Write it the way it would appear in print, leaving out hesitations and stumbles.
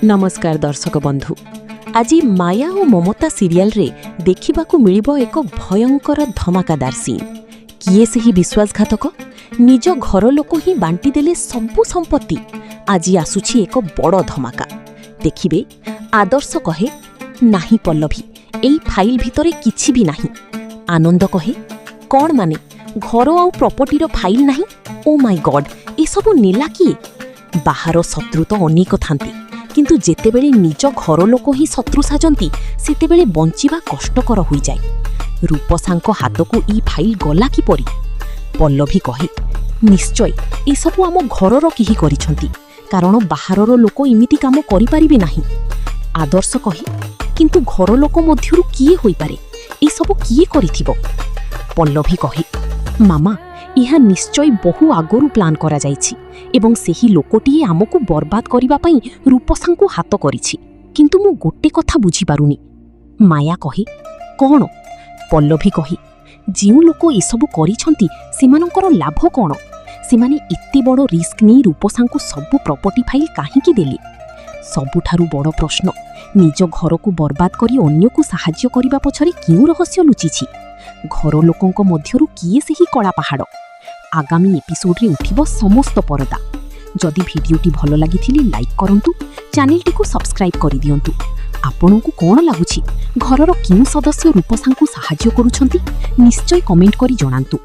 नमस्कार दर्शक बंधु। आज माया और ममता सीरियल रे देखिबाकू मिलिबो एक भयंकर धमाकादार सीन। किए सही विश्वासघातक निज घर लोक ही बांटी देले सबु संपत्ति। आज आसुछि एक बड़ धमाका। देखिबे आदर्श कहे नाही पल्लवी एई फाइल भितरे किछि भी नाही। आनंद कहे कौन माने घर आउ प्रॉपर्टीर फाइल नाही। ओ माय गॉड ए सबु नेला किए। बाहर शत्रु तो अनेक थांती किंतु जेतेबेले निज घर लोक ही शत्रु साजंती सेतेबेले बंचिबा कष्टकर होई जाए। रूपसांको हाथकू ई फाइल गला किपरि। पल्लवी कहे निश्चय ए सबु आम घरर किही करिसंती कारण बाहरर लोक इमिति काम करि परिबे नाही। आदर्श कहे किंतु घर लोक मध्यरु किए होई पारे ए सबु किए करिथिबो। पल्लवी कहे मामा यह निश्चय बहु आगरु प्लान करा जाइछि एवं सेही लोकटिए आमको बर्बाद करिबा पई रूपसांको हाथ करिछि। किंतु मु गोटे कथा बुझी पारुनी। माया कहे कौन। पल्लवी कहे जिउ लोक ए सबु करिसंती सेमानकर लाभ कौन। सेमाने एते बड़ रिस्क नै रूपसांको सबु प्रॉपर्टी फाइल काहेकि देले। सबुठारु बड़ प्रश्न निज घर को बर्बाद करी अन्य को सहाय्य करिबा पछरे किउ रहस्य लुचिछि। घर लोकंक मध्यरु किए सेही कला पहाड़। आगामी एपिसोड रे उठिबो समस्त परदा। जदि भिडियोटी भल लागिथिली लाइक करंतु, चैनलटी को सब्सक्राइब करि दियंतु। आपनकु कोन लागुछि घरर किउ सदस्य रूपसांको सहाय्य करूछंती निश्चय कमेंट करि जणांतु।